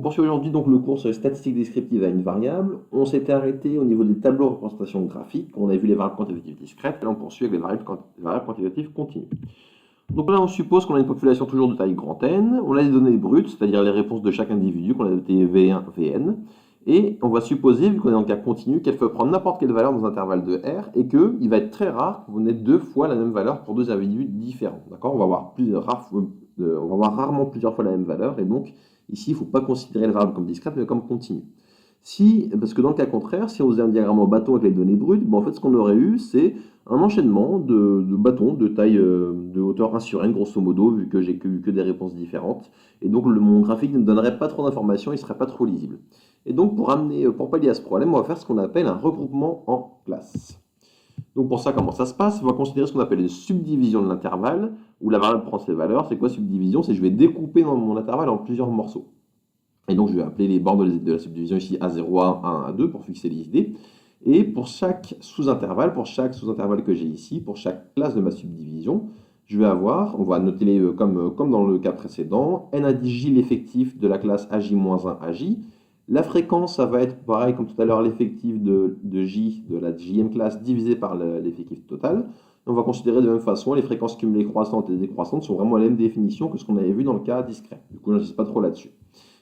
poursuit aujourd'hui donc le cours sur les statistiques descriptives à une variable. On s'était arrêté au niveau des tableaux de représentation graphique. On a vu les variables quantitatives discrètes. Et là, on poursuit avec les variables quantitatives continues. Donc là, on suppose qu'on a une population toujours de taille grand N. On a des données brutes, c'est-à-dire les réponses de chaque individu qu'on a notées V1, Vn. Et on va supposer, vu qu'on est dans le cas continu, qu'elle peut prendre n'importe quelle valeur dans un intervalle de R et qu'il va être très rare que vous n'ayez deux fois la même valeur pour deux individus différents. D'accord? On va avoir rarement plusieurs fois la même valeur. Et donc, ici, il ne faut pas considérer la variable comme discrète, mais comme continue. Parce que dans le cas contraire, si on faisait un diagramme en bâton avec les données brutes, en fait, ce qu'on aurait eu, c'est un enchaînement de bâtons de taille de hauteur 1 sur n, grosso modo, vu que j'ai que des réponses différentes. Et donc, mon graphique ne me donnerait pas trop d'informations, il ne serait pas trop lisible. Et donc, pour pallier à ce problème, on va faire ce qu'on appelle un regroupement en classes. Donc, pour ça, comment ça se passe? On va considérer ce qu'on appelle une subdivision de l'intervalle, où la variable prend ses valeurs. C'est quoi subdivision? C'est que je vais découper mon intervalle en plusieurs morceaux. Et donc, je vais appeler les bornes de la subdivision ici A0, A1, A2 pour fixer les idées. Et pour chaque sous-intervalle que j'ai ici, pour chaque classe de ma subdivision, on va noter comme dans le cas précédent, n indice j l'effectif de la classe AJ-1 AJ. La fréquence, ça va être pareil comme tout à l'heure, l'effectif de J, de la jm classe, divisé par l'effectif total. On va considérer de la même façon, les fréquences cumulées croissantes et décroissantes sont vraiment la même définition que ce qu'on avait vu dans le cas discret. Du coup, je n'insiste pas trop là-dessus.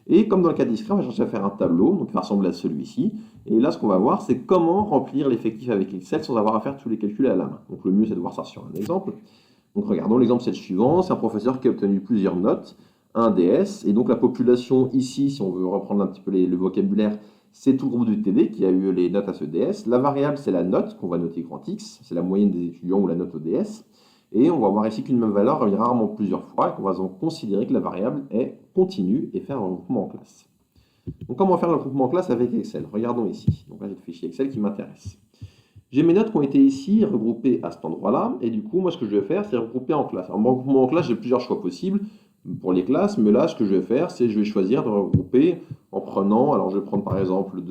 Et comme dans le cas discret, on va chercher à faire un tableau, donc il va ressembler à celui-ci. Et là, ce qu'on va voir, c'est comment remplir l'effectif avec Excel sans avoir à faire tous les calculs à la main. Donc le mieux, c'est de voir ça sur un exemple. Donc regardons, l'exemple c'est le suivant. C'est un professeur qui a obtenu plusieurs notes, un DS, et donc la population ici, si on veut reprendre un petit peu le vocabulaire, c'est tout le groupe du TD qui a eu les notes à ce DS. La variable, c'est la note, qu'on va noter grand X, c'est la moyenne des étudiants ou la note au DS. Et on va voir ici qu'une même valeur revient rarement plusieurs fois, et qu'on va donc considérer que la variable est continue et faire un regroupement en classe. Donc comment faire le regroupement en classe avec Excel? Regardons ici. Donc là, j'ai le fichier Excel qui m'intéresse. J'ai mes notes qui ont été ici regroupées à cet endroit-là, et du coup, moi, ce que je vais faire, c'est regrouper en classe. Alors, mon regroupement en classe, j'ai plusieurs choix possibles pour les classes, mais là, ce que je vais faire, c'est je vais choisir de regrouper en prenant, alors je vais prendre par exemple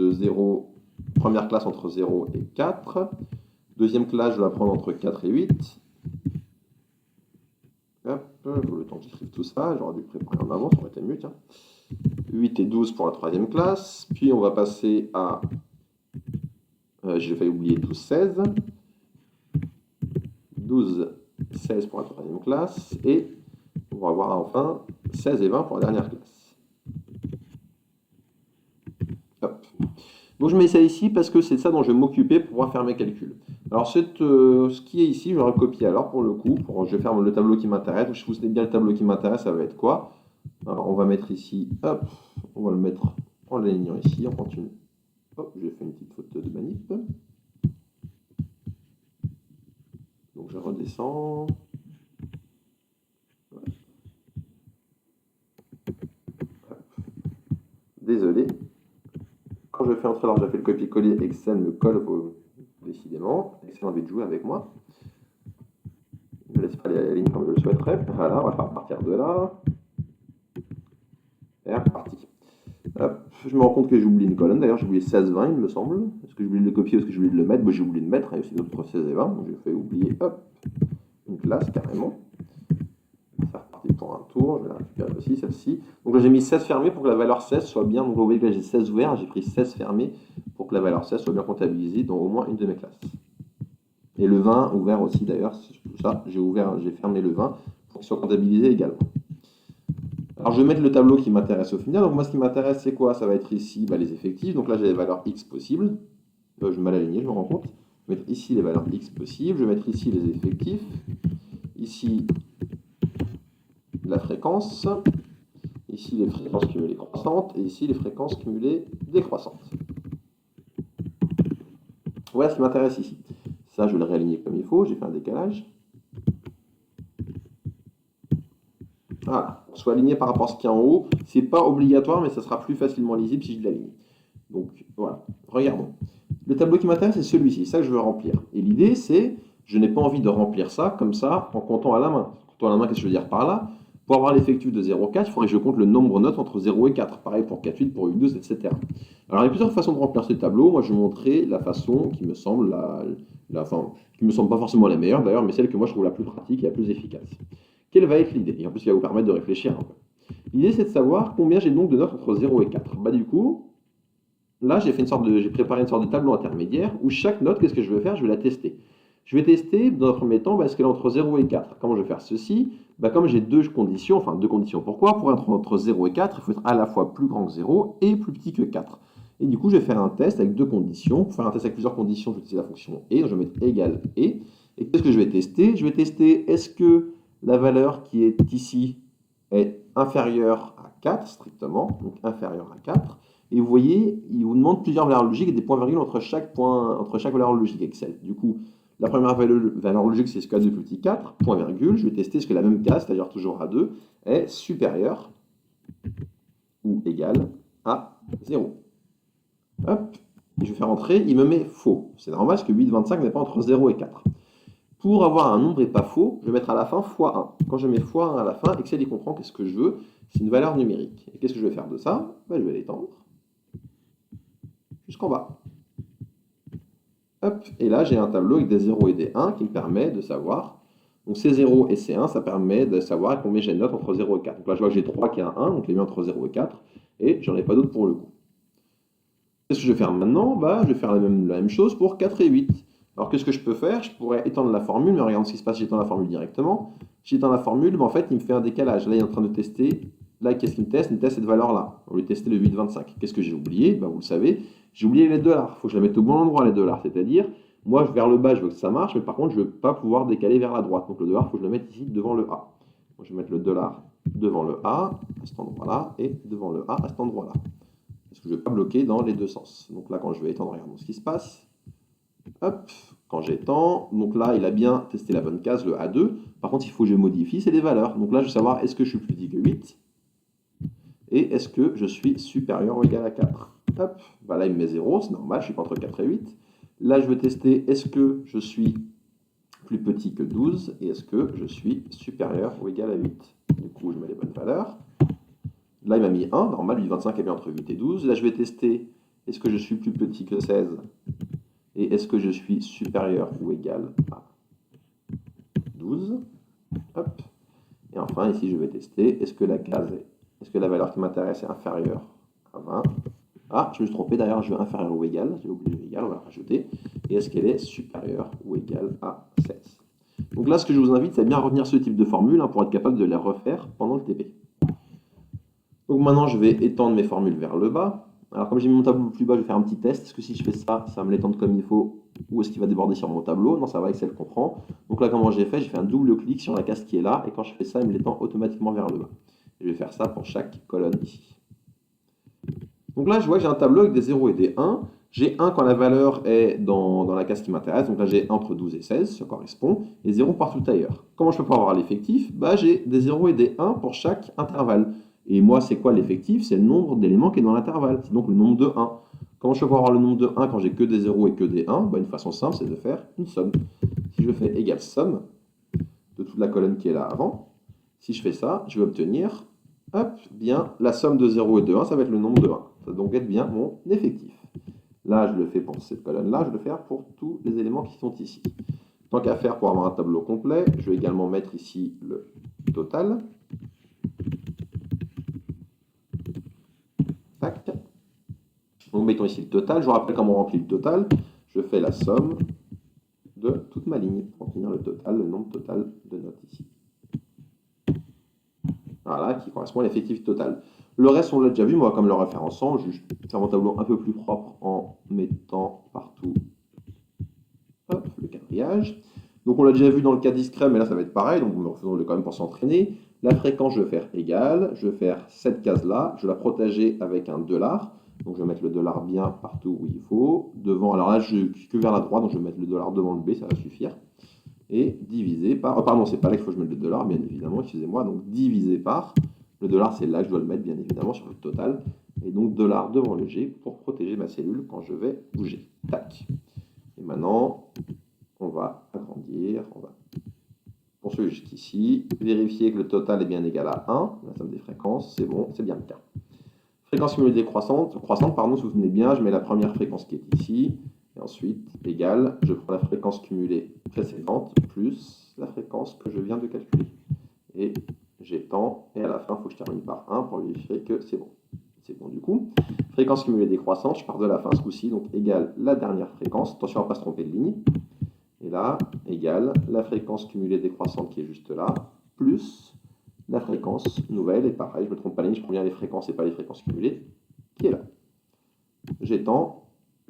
première classe entre 0 et 4, deuxième classe, je vais la prendre entre 4 et 8, hop, le temps que j'écrive tout ça, j'aurais dû préparer en avance, ça aurait été mieux, tiens. 8 et 12 pour la troisième classe, puis on va passer à, j'ai failli oublier 12, 16, 12, 16 pour la troisième classe, et on va voir enfin 16 et 20 pour la dernière classe. Hop. Donc je mets ça ici parce que c'est de ça dont je vais m'occuper pour pouvoir faire mes calculs. Alors ce qui est ici, je vais le recopier alors pour le coup. Je vais faire le tableau qui m'intéresse. Donc, si vous savez bien le tableau qui m'intéresse, ça va être quoi? Alors on va mettre ici, hop, on va le mettre en l'alignant ici, on continue. Hop, j'ai fait une petite faute de manip. Donc je redescends. Désolé. Quand je fais entrer, alors j'ai fait le copier-coller, Excel me colle décidément. Excel a envie de jouer avec moi. Je ne laisse pas les lignes comme je le souhaiterais. Voilà, on va faire partir de là. Et reparti. Hop, je me rends compte que j'ai oublié une colonne. D'ailleurs, j'ai oublié 16-20, il me semble. Est-ce que j'ai oublié de le copier ou est-ce que j'ai oublié de le mettre? J'ai oublié de le mettre. Il y a aussi d'autres 16 et 20. Donc, j'ai fait oublier, hop, une classe carrément. C'est reparti pour un tour. Je vais la récupérer aussi, celle-ci. Donc là, j'ai mis 16 fermé pour que la valeur 16 soit bien. Donc, vous voyez que là, j'ai 16 ouverts. J'ai pris 16 fermés pour que la valeur 16 soit bien comptabilisée dans au moins une de mes classes. Et le 20 ouvert aussi, d'ailleurs. Tout ça, j'ai fermé le 20 pour qu'il soit comptabilisé également. Alors, je vais mettre le tableau qui m'intéresse au final. Donc, moi, ce qui m'intéresse, c'est quoi? Ça va être ici les effectifs. Donc là, j'ai les valeurs X possibles. Je vais mal aligner, je me rends compte. Je vais mettre ici les valeurs X possibles. Je vais mettre ici les effectifs. Ici, la fréquence. Ici, les fréquences cumulées croissantes. Et ici, les fréquences cumulées décroissantes. Voilà ce qui m'intéresse ici. Ça, je vais le réaligner comme il faut. J'ai fait un décalage. Voilà, on soit aligné par rapport à ce qu'il y a en haut. Ce n'est pas obligatoire, mais ça sera plus facilement lisible si je l'aligne. Donc voilà, regardons. Le tableau qui m'intéresse, c'est celui-ci, c'est ça que je veux remplir. Et l'idée, c'est, je n'ai pas envie de remplir ça comme ça en comptant à la main. Comptant à la main, qu'est-ce que je veux dire par là? Pour avoir l'effectif de 0,4, il faudrait que je compte le nombre de notes entre 0 et 4. Pareil pour 4,8, pour 8,12, etc. Alors il y a plusieurs façons de remplir ce tableau. Moi, je vais vous montrer la façon qui me semble qui me semble pas forcément la meilleure d'ailleurs, mais celle que moi je trouve la plus pratique et la plus efficace. Quelle va être l'idée? Et en plus, il va vous permettre de réfléchir un peu. L'idée, c'est de savoir combien j'ai donc de notes entre 0 et 4. Bah, du coup, là, j'ai préparé une sorte de tableau intermédiaire où chaque note, qu'est-ce que je vais faire? Je vais la tester. Je vais tester, dans un premier temps, est-ce qu'elle est entre 0 et 4. Comment je vais faire ceci? Bah, comme j'ai deux conditions, enfin deux conditions. Pourquoi? Pour être entre 0 et 4, il faut être à la fois plus grand que 0 et plus petit que 4. Et du coup, je vais faire un test avec deux conditions. Pour faire un test avec plusieurs conditions, je vais utiliser la fonction et. Donc, je vais mettre égal et. Et qu'est-ce que je vais tester? Je vais tester est-ce que la valeur qui est ici est inférieure à 4, strictement, donc inférieure à 4. Et vous voyez, il vous demande plusieurs valeurs logiques et des points-virgules entre chaque valeur logique Excel. Du coup, la première valeur logique, c'est ce que A2 plus petit 4, point virgule. Je vais tester ce que la même case, c'est-à-dire toujours A2, est supérieure ou égale à 0. Hop, et je vais faire entrer, il me met faux. C'est normal parce que 8, 25 n'est pas entre 0 et 4. Pour avoir un nombre et pas faux, je vais mettre à la fin x1. Quand je mets x1 à la fin, Excel il comprend qu'est-ce que je veux, c'est une valeur numérique. Et qu'est-ce que je vais faire de ça? Je vais l'étendre jusqu'en bas. Hop, et là j'ai un tableau avec des 0 et des 1 qui me permet de savoir. Donc ces 0 et ces 1, ça permet de savoir combien j'ai de notes entre 0 et 4. Donc là je vois que j'ai 3 qui a un 1, donc je l'ai mis entre 0 et 4, et j'en ai pas d'autre pour le coup. Qu'est-ce que je vais faire maintenant? Je vais faire la même chose pour 4 et 8. Alors qu'est-ce que je peux faire? Je pourrais étendre la formule, mais regarde ce qui se passe si j'étends la formule directement. Si j'étends la formule, en fait il me fait un décalage. Là il est en train de tester. Là qu'est-ce qu'il me teste? Il me teste cette valeur-là. On lui tester le 8,25. Qu'est-ce que j'ai oublié? Vous le savez, j'ai oublié les $. Il faut que je la mette au bon endroit les $. C'est-à-dire, moi vers le bas je veux que ça marche, mais par contre je ne veux pas pouvoir décaler vers la droite. Donc le $, il faut que je le mette ici devant le A. Donc, je vais mettre le $, devant le A, à cet endroit-là, et devant le A, à cet endroit-là. Parce que je ne vais pas bloquer dans les deux sens. Donc là, quand je vais étendre, regardons ce qui se passe. Hop, quand j'étends, donc là, il a bien testé la bonne case, le A2. Par contre, il faut que je modifie, c'est les valeurs. Donc là, je veux savoir, est-ce que je suis plus petit que 8? Et est-ce que je suis supérieur ou égal à 4? Hop, là, il me met 0, c'est normal, je suis pas entre 4 et 8. Là, je vais tester, est-ce que je suis plus petit que 12? Et est-ce que je suis supérieur ou égal à 8? Du coup, je mets les bonnes valeurs. Là, il m'a mis 1, normal, 8,25 est bien entre 8 et 12. Là, je vais tester, est-ce que je suis plus petit que 16? Et est-ce que je suis supérieur ou égal à 12? Hop. Et enfin, ici, je vais tester, est-ce que la valeur qui m'intéresse est inférieure à 20? Ah, je me suis trompé, d'ailleurs, je veux inférieur ou égal. J'ai oublié égal, on va la rajouter. Et est-ce qu'elle est supérieure ou égale à 16? Donc là, ce que je vous invite, c'est bien retenir ce type de formule pour être capable de les refaire pendant le TP. Donc maintenant, je vais étendre mes formules vers le bas. Alors comme j'ai mis mon tableau plus bas, je vais faire un petit test. Est-ce que si je fais ça, ça va me l'étendre comme il faut? Ou est-ce qu'il va déborder sur mon tableau? Non, ça va, Excel comprend. Donc là, comment j'ai fait? J'ai fait un double clic sur la case qui est là. Et quand je fais ça, il me l'étend automatiquement vers le bas. Et je vais faire ça pour chaque colonne ici. Donc là, je vois que j'ai un tableau avec des 0 et des 1. J'ai 1 quand la valeur est dans la case qui m'intéresse. Donc là, j'ai 1 entre 12 et 16, ça correspond. Et 0 partout ailleurs. Comment je peux pouvoir avoir l'effectif? J'ai des 0 et des 1 pour chaque intervalle. Et moi, c'est quoi l'effectif? C'est le nombre d'éléments qui est dans l'intervalle. C'est donc le nombre de 1. Comment je peux avoir le nombre de 1 quand j'ai que des 0 et que des 1? Une façon simple, c'est de faire une somme. Si je fais égale somme de toute la colonne qui est là avant, si je fais ça, je vais obtenir bien la somme de 0 et de 1, ça va être le nombre de 1. Ça va donc être bien mon effectif. Là, je le fais pour cette colonne-là, je vais le faire pour tous les éléments qui sont ici. Tant qu'à faire pour avoir un tableau complet, je vais également mettre ici le total. Tac. Donc mettons ici le total. Je vous rappelle comment on remplit le total. Je fais la somme de toute ma ligne pour obtenir le total, le nombre total de notes ici. Voilà, qui correspond à l'effectif total. Le reste, on l'a déjà vu, moi, comme le refaire ensemble, je vais faire mon tableau un peu plus propre en mettant partout le quadrillage. Donc on l'a déjà vu dans le cas discret, mais là ça va être pareil, donc faisons-le quand même pour s'entraîner. La fréquence, je vais faire égale, je vais faire cette case-là, je vais la protéger avec un $. Donc je vais mettre le $ bien partout où il faut. Devant, alors là je ne clique que vers la droite, donc je vais mettre le $ devant le B, ça va suffire. Et divisé par, oh pardon, c'est pas là qu'il faut que je mette le $, bien évidemment, excusez-moi, donc divisé par, le $, c'est là que je dois le mettre, bien évidemment, sur le total. Et donc $, devant le G pour protéger ma cellule quand je vais bouger. Tac. Et maintenant, on va agrandir, on va poursuivre jusqu'ici, vérifier que le total est bien égal à 1, la somme des fréquences, c'est bon, c'est bien le cas. Fréquence cumulée décroissante, pardon, si vous vous souvenez bien, je mets la première fréquence qui est ici, et ensuite, égale, je prends la fréquence cumulée précédente, plus la fréquence que je viens de calculer. Et j'étends, et à la fin, il faut que je termine par 1 pour vérifier que c'est bon. C'est bon du coup. Fréquence cumulée décroissante, je pars de la fin ce coup-ci, donc égale la dernière fréquence. Attention à ne pas se tromper de ligne. Et là, égale la fréquence cumulée décroissante qui est juste là, plus la fréquence nouvelle. Et pareil, je ne me trompe pas de ligne, je prends bien les fréquences et pas les fréquences cumulées, qui est là. J'étends,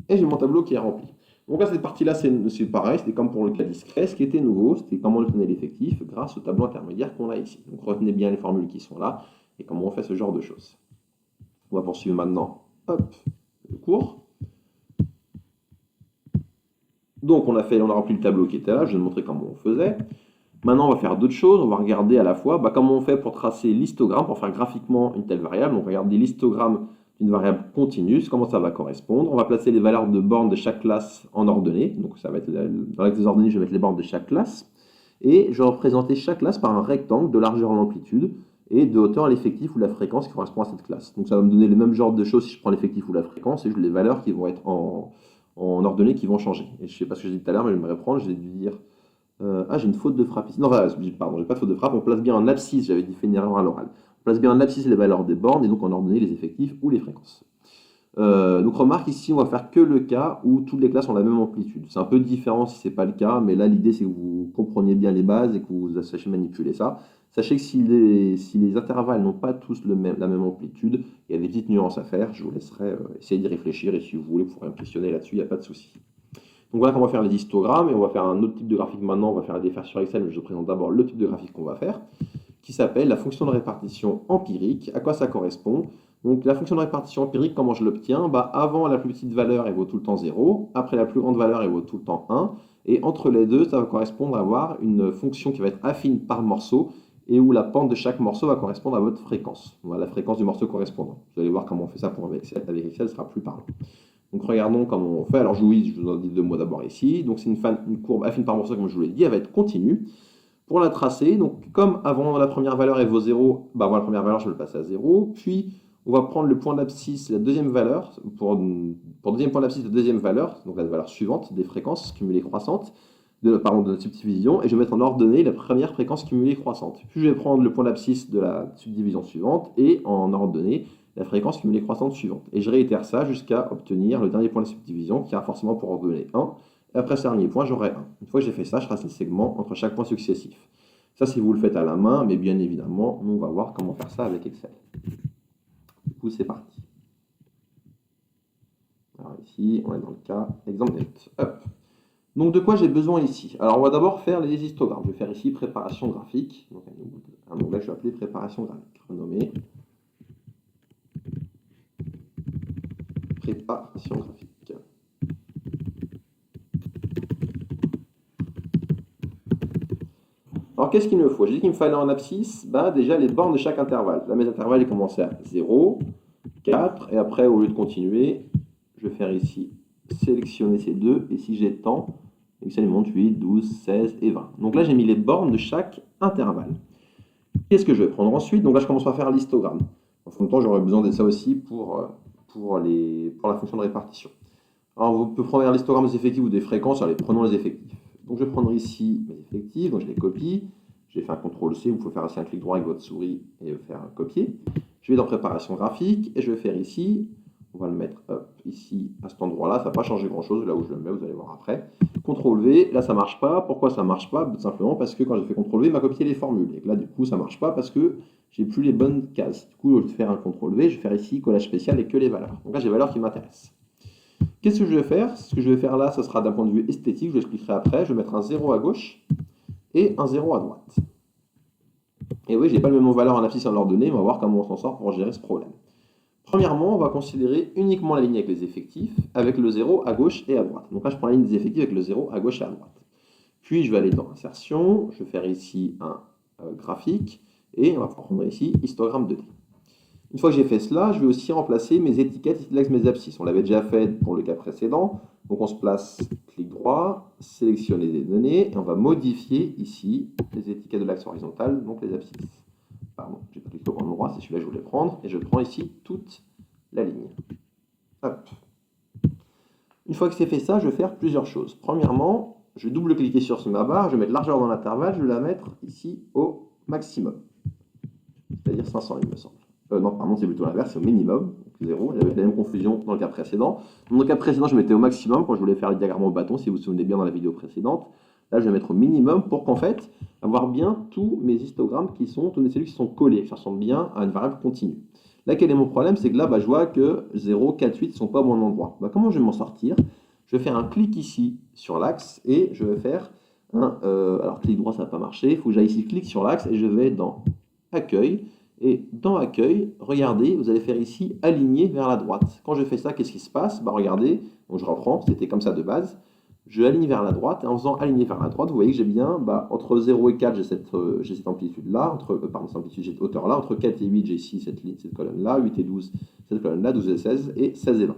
et j'ai mon tableau qui est rempli. Donc là, cette partie-là, c'est pareil, c'était comme pour le cas discret. Ce qui était nouveau, c'était comment obtenir l'effectif grâce au tableau intermédiaire qu'on a ici. Donc retenez bien les formules qui sont là et comment on fait ce genre de choses. On va poursuivre maintenant, hop, le cours. Donc on a rempli le tableau qui était là, je vais vous montrer comment on faisait. Maintenant, on va faire d'autres choses, on va regarder à la fois comment on fait pour tracer l'histogramme, pour faire graphiquement une telle variable. On regarde l'histogramme d'une variable continue, comment ça va correspondre. On va placer les valeurs de bornes de chaque classe en ordonnée. Donc ça va être dans l'axe des ordonnées, je vais mettre les bornes de chaque classe. Et je vais représenter chaque classe par un rectangle de largeur à l'amplitude et de hauteur à l'effectif ou la fréquence qui correspond à cette classe. Donc ça va me donner le même genre de choses si je prends l'effectif ou la fréquence, et les valeurs qui vont être en ordonnée qui vont changer. Et je ne sais pas ce que j'ai dit tout à l'heure, mais je vais me reprendre, j'ai dû dire... j'ai une faute de frappe ici. Non, pardon, j'ai pas de faute de frappe. On place bien en abscisse, j'avais fait une erreur à l'oral. On place bien en abscisse les valeurs des bornes et donc en ordonnée les effectifs ou les fréquences. Donc remarque ici, on va faire que le cas où toutes les classes ont la même amplitude. C'est un peu différent si ce n'est pas le cas, mais là l'idée c'est que vous compreniez bien les bases et que vous sachiez manipuler ça. Sachez que si les intervalles n'ont pas tous la même amplitude, il y a des petites nuances à faire. Je vous laisserai essayer d'y réfléchir et si vous voulez, vous pourrez me questionner là-dessus, il n'y a pas de souci. Donc voilà comment on va faire les histogrammes et on va faire un autre type de graphique maintenant. On va faire des faire sur Excel, mais je vous présente d'abord le type de graphique qu'on va faire, qui s'appelle la fonction de répartition empirique. À quoi ça correspond? Donc la fonction de répartition empirique, comment je l'obtiens? Avant la plus petite valeur, elle vaut tout le temps 0. Après la plus grande valeur, elle vaut tout le temps 1. Et entre les deux, ça va correspondre à avoir une fonction qui va être affine par morceau et où la pente de chaque morceau va correspondre à votre fréquence. Voilà la fréquence du morceau correspondant. Vous allez voir comment on fait ça avec Excel. Avec Excel, ce sera plus parlant. Donc regardons comment on fait. Alors je vous en dis deux mots d'abord ici. Donc c'est une courbe affine par morceau, comme je vous l'ai dit, elle va être continue. Pour la tracer, donc comme avant la première valeur elle vaut 0, avant la première valeur je vais le passer à 0. Puis on va prendre le point d'abscisse, la deuxième valeur, pour le deuxième point d'abscisse, la deuxième valeur, donc la valeur suivante des fréquences cumulées croissantes, de notre subdivision, et je vais mettre en ordonnée la première fréquence cumulée croissante. Puis je vais prendre le point d'abscisse de la subdivision suivante et en ordonnée la fréquence cumulée croissante suivante. Et je réitère ça jusqu'à obtenir le dernier point de subdivision qui a forcément pour ordonnée 1. Et après ce dernier point, j'aurai 1. Une fois que j'ai fait ça, je trace les segments entre chaque point successif. Ça, si vous le faites à la main, mais bien évidemment, nous, on va voir comment faire ça avec Excel. Du coup, c'est parti. Alors ici, on est dans le cas exemple net. Hop. Donc de quoi j'ai besoin ici? Alors on va d'abord faire les histogrammes. Je vais faire ici préparation graphique. Donc un onglet que je vais appeler préparation graphique. Renommé préparation graphique. Alors qu'est-ce qu'il me faut? J'ai dit qu'il me fallait en abscisse déjà les bornes de chaque intervalle. Là mes intervalles ils commencent à 0, 4, et après au lieu de continuer, je vais faire ici sélectionner ces deux, et si j'étends, Excel montre 8, 12, 16 et 20. Donc là j'ai mis les bornes de chaque intervalle. Qu'est-ce que je vais prendre ensuite? Donc là je commence par faire l'histogramme. En même temps j'aurais besoin de ça aussi pour la fonction de répartition. Alors vous pouvez prendre l'histogramme des effectifs ou des fréquences, allez prenons les effectifs. Donc je vais prendre ici mes effectifs, donc je les copie, j'ai fait un CTRL-C, vous pouvez faire aussi un clic droit avec votre souris et faire un copier. Je vais dans préparation graphique et je vais faire ici, on va le mettre ici à cet endroit-là, ça ne va pas changer grand-chose là où je le mets, vous allez voir après. CTRL-V, là ça ne marche pas, pourquoi ça ne marche pas? Tout simplement parce que quand j'ai fait CTRL-V, il m'a copié les formules, et que là du coup ça ne marche pas parce que j'ai plus les bonnes cases. Du coup, au lieu de faire un CTRL-V, je vais faire ici collage spécial et que les valeurs. Donc là j'ai les valeurs qui m'intéressent. Qu'est-ce que je vais faire? Ce que je vais faire là, ce sera d'un point de vue esthétique, je l'expliquerai après. Je vais mettre un 0 à gauche et un 0 à droite. Et oui, je n'ai pas le même valeur en abscisse et en ordonnée, on va voir comment on s'en sort pour gérer ce problème. Premièrement, on va considérer uniquement la ligne avec les effectifs, avec le 0 à gauche et à droite. Donc là, je prends la ligne des effectifs avec le 0 à gauche et à droite. Puis, je vais aller dans Insertion, je vais faire ici un graphique, et on va prendre ici histogramme 2D. Une fois que j'ai fait cela, je vais aussi remplacer mes étiquettes ici de l'axe mes abscisses. On l'avait déjà fait pour le cas précédent. Donc on se place, clic droit, sélectionner des données, et on va modifier ici les étiquettes de l'axe horizontal, donc les abscisses. Pardon, j'ai pas cliqué au bon endroit, c'est celui-là que je voulais prendre, et je prends ici toute la ligne. Hop. Une fois que c'est fait ça, je vais faire plusieurs choses. Premièrement, je vais double-cliquer sur ma barre, je vais mettre largeur dans l'intervalle, je vais la mettre ici au maximum. dire 500, il me semble. Non, pardon, c'est plutôt l'inverse, c'est au minimum, donc 0. J'avais la même confusion dans le cas précédent. Dans le cas précédent, je mettais au maximum quand je voulais faire le diagramme au bâton, si vous vous souvenez bien dans la vidéo précédente. Là, je vais mettre au minimum pour qu'en fait, avoir bien tous mes histogrammes qui sont, tous mes cellules qui sont collés, que ça ressemble bien à une variable continue. Là, quel est mon problème? C'est que là, je vois que 0, 4, 8 ne sont pas au bon endroit. Comment je vais m'en sortir? Je vais faire un clic ici sur l'axe et je vais faire un... alors, clic droit, ça ne va pas marcher. Il faut que j'aille ici, clic sur l'axe et je vais dans Accueil. Et dans Accueil, regardez, vous allez faire ici Aligner vers la droite. Quand je fais ça, qu'est-ce qui se passe? Regardez, donc je reprends, c'était comme ça de base. Je aligne vers la droite, et en faisant aligner vers la droite, vous voyez que j'ai bien, entre 0 et 4, j'ai cette amplitude-là, pardon, cette amplitude, j'ai cette hauteur-là, entre 4 et 8, j'ai ici cette colonne-là, 8 et 12, cette colonne-là, 12 et 16, et 16 et 20.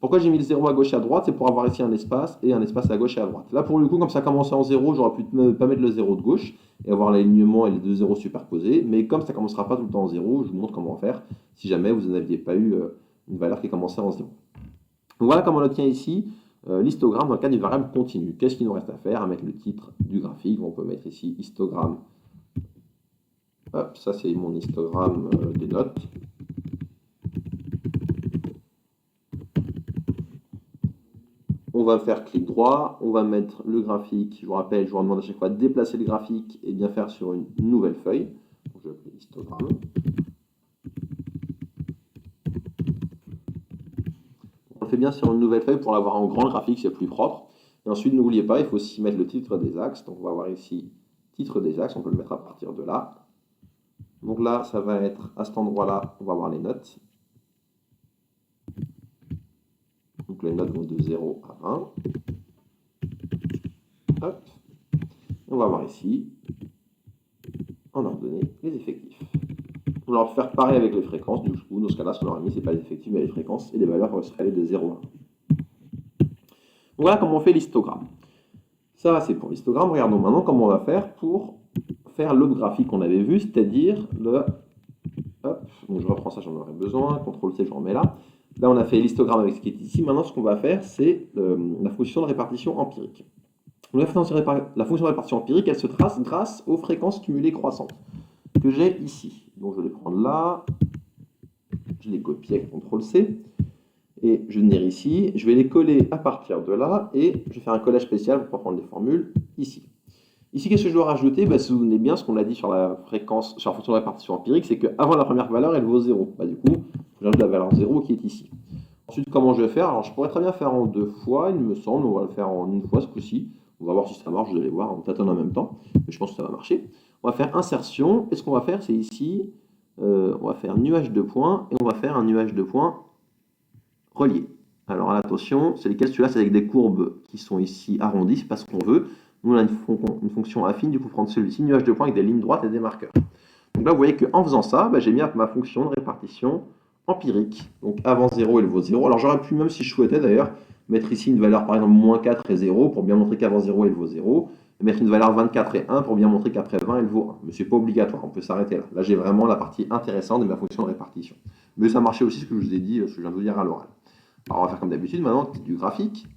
Pourquoi j'ai mis le 0 à gauche et à droite? C'est pour avoir ici un espace, et un espace à gauche et à droite. Là, pour le coup, comme ça commençait en 0, j'aurais pu ne pas mettre le 0 de gauche, et avoir l'alignement et les deux 0 superposés, mais comme ça ne commencera pas tout le temps en 0, je vous montre comment faire, si jamais vous n'aviez pas eu une valeur qui commençait en 0. Donc voilà comment on obtient ici l'histogramme dans le cas d'une variable continue. Qu'est-ce qu'il nous reste à faire? À mettre le titre du graphique. On peut mettre ici histogramme. Hop, ça c'est mon histogramme des notes. On va faire clic droit, on va mettre le graphique. Je vous rappelle, je vous demande à chaque fois de déplacer le graphique et bien faire sur une nouvelle feuille. Donc je vais appeler histogramme. On le fait bien sur une nouvelle feuille pour l'avoir en grand graphique, c'est plus propre. Et ensuite, n'oubliez pas, il faut aussi mettre le titre des axes. Donc on va avoir ici titre des axes, on peut le mettre à partir de là. Donc là, ça va être à cet endroit-là, on va avoir les notes. Donc les notes vont de 0 à 20. Hop. On va avoir ici, en ordonnée, les effectifs. On va faire pareil avec les fréquences. Du coup, dans ce cas-là, ce qu'on aura mis, ce n'est pas les effectifs, mais les fréquences. Et les valeurs seraient allées de 0 à 1. Donc voilà comment on fait l'histogramme. Ça, c'est pour l'histogramme. Regardons maintenant comment on va faire pour faire l'autre graphique qu'on avait vu, c'est-à-dire le... Hop, donc je reprends ça, j'en aurais besoin. CTRL-C, je remets là. Là, on a fait l'histogramme avec ce qui est ici. Maintenant, ce qu'on va faire, c'est la fonction de répartition empirique. Donc, la fonction de répartition empirique, elle se trace grâce aux fréquences cumulées croissantes que j'ai ici. Donc, je vais les prendre là. Je les copie avec CTRL-C. Et je vais venir ici. Je vais les coller à partir de là. Et je vais faire un collage spécial pour prendre les formules ici. Ici, qu'est-ce que je dois rajouter? Si vous vous souvenez bien, ce qu'on a dit sur la fréquence, sur la fonction de répartition empirique, c'est qu'avant la première valeur, elle vaut 0. Du coup, j'ajoute la valeur 0 qui est ici. Ensuite, comment je vais faire? Alors, je pourrais très bien faire en 2 fois, il me semble. On va le faire en 1 fois ce coup-ci. On va voir si ça marche, vous allez voir, on tâtonne en même temps. Mais je pense que ça va marcher. On va faire insertion. Et ce qu'on va faire, c'est ici, on va faire nuage de points. Et on va faire un nuage de points relié. Alors, attention, c'est lesquels? Celui-là, c'est avec des courbes qui sont ici arrondies, c'est pas ce qu'on veut. Nous, on a une fonction affine, du coup, prendre celui-ci, nuage de points avec des lignes droites et des marqueurs. Donc là, vous voyez qu'en faisant ça, j'ai mis ma fonction de répartition empirique. Donc avant 0, elle vaut 0. Alors j'aurais pu, même si je souhaitais d'ailleurs, mettre ici une valeur par exemple moins 4 et 0 pour bien montrer qu'avant 0, elle vaut 0. Et mettre une valeur 24 et 1 pour bien montrer qu'après 20, elle vaut 1. Mais ce n'est pas obligatoire, on peut s'arrêter là. Là, j'ai vraiment la partie intéressante de ma fonction de répartition. Mais ça marchait aussi ce que je vous ai dit, ce que je viens de vous dire à l'oral. Alors on va faire comme d'habitude, maintenant, du graphique.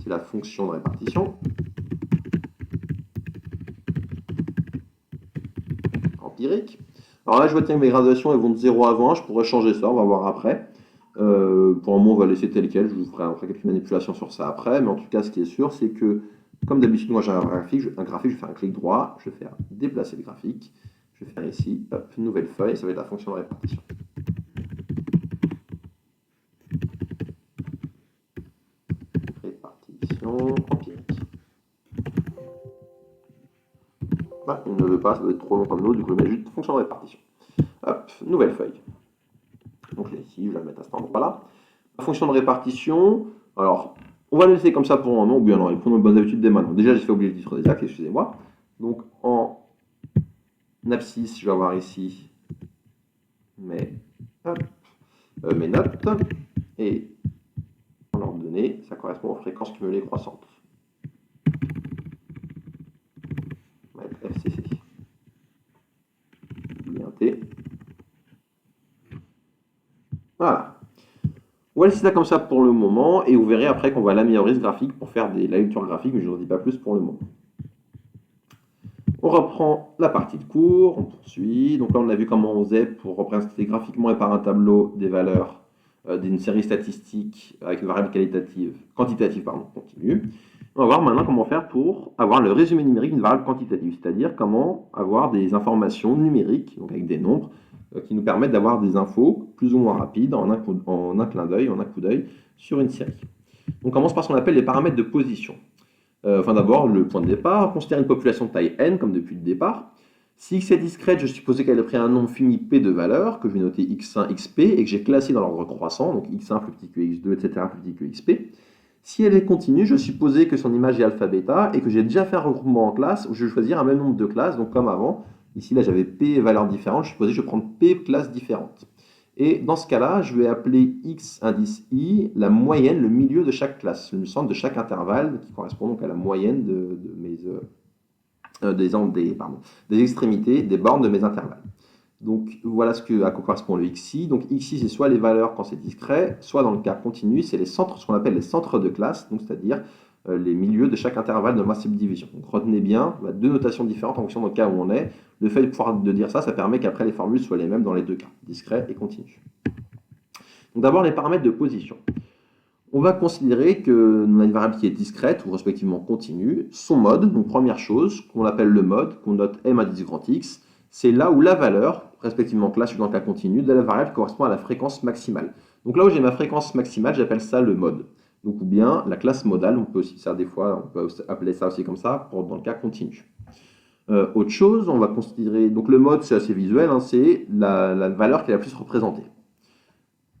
C'est la fonction de répartition. Empirique. Alors là, je vois que mes gradations elles vont de 0 à 20. Je pourrais changer ça, on va voir après. Pour le moment, on va laisser tel quel. Je vous ferai quelques manipulations sur ça après. Mais en tout cas, ce qui est sûr, c'est que, comme d'habitude, moi j'ai un graphique, je vais faire un clic droit. Je vais faire déplacer le graphique. Je vais faire ici, hop, nouvelle feuille. Ça va être la fonction de répartition. Répartition empirique. Il ne veut pas, ça doit être trop long comme l'autre, du coup je mets juste fonction de répartition. Hop, nouvelle feuille. Donc là, ici, je vais la mettre à cet endroit-là. La fonction de répartition, alors, on va la laisser comme ça pour un moment, ou bien non, prenons une bonne habitude dès maintenant. Déjà, j'ai fait oublier le titre des axes, excusez-moi. Donc en abscisse, je vais avoir ici mes notes, et en ordonnée, ça correspond aux fréquences cumulées croissantes. On va mettre FCC. Voilà. On va laisser ça comme ça pour le moment et vous verrez après qu'on va l'améliorer ce graphique pour faire de la lecture graphique, mais je ne vous dis pas plus pour le moment. On reprend la partie de cours, on poursuit. Donc là, on a vu comment on faisait pour représenter graphiquement et par un tableau des valeurs d'une série statistique avec une variable quantitative continue. On va voir maintenant comment faire pour avoir le résumé numérique d'une variable quantitative, c'est-à-dire comment avoir des informations numériques, donc avec des nombres, qui nous permettent d'avoir des infos plus ou moins rapides en un clin d'œil, en un coup d'œil, sur une série. On commence par ce qu'on appelle les paramètres de position. Enfin d'abord, le point de départ, on considère une population de taille n, comme depuis le départ. Si x est discrète, je suppose qu'elle a pris un nombre fini p de valeurs, que je vais noter x1, xp, et que j'ai classé dans l'ordre croissant, donc x1 plus petit que x2, etc., plus petit que xp. Si elle est continue, je supposais que son image est alpha-bêta, et que j'ai déjà fait un regroupement en classe, où je vais choisir un même nombre de classes, donc comme avant. Ici, là, j'avais p valeurs différentes, je supposais que je vais prendre p classes différentes. Et dans ce cas-là, je vais appeler x indice i la moyenne, le milieu de chaque classe, le centre de chaque intervalle, qui correspond donc à la moyenne des extrémités, des bornes de mes intervalles. Donc voilà à quoi correspond le xi. Donc xi, c'est soit les valeurs quand c'est discret, soit dans le cas continu, c'est les centres, ce qu'on appelle les centres de classe, donc c'est-à-dire les milieux de chaque intervalle de ma subdivision. Donc retenez bien, deux notations différentes en fonction du cas où on est. Le fait de pouvoir dire ça, ça permet qu'après les formules soient les mêmes dans les deux cas, discret et continu. Donc d'abord les paramètres de position. On va considérer qu'on a une variable qui est discrète ou respectivement continue. Son mode, donc première chose, qu'on appelle le mode, qu'on note m indice grand x, c'est là où la valeur, respectivement classe ou dans le cas continu, de la variable correspond à la fréquence maximale. Donc là où j'ai ma fréquence maximale, j'appelle ça le mode. Donc ou bien la classe modale, on peut aussi ça des fois, on peut appeler ça aussi comme ça dans le cas continu. Autre chose, on va considérer, donc le mode c'est assez visuel, hein, c'est la valeur qui est la plus représentée.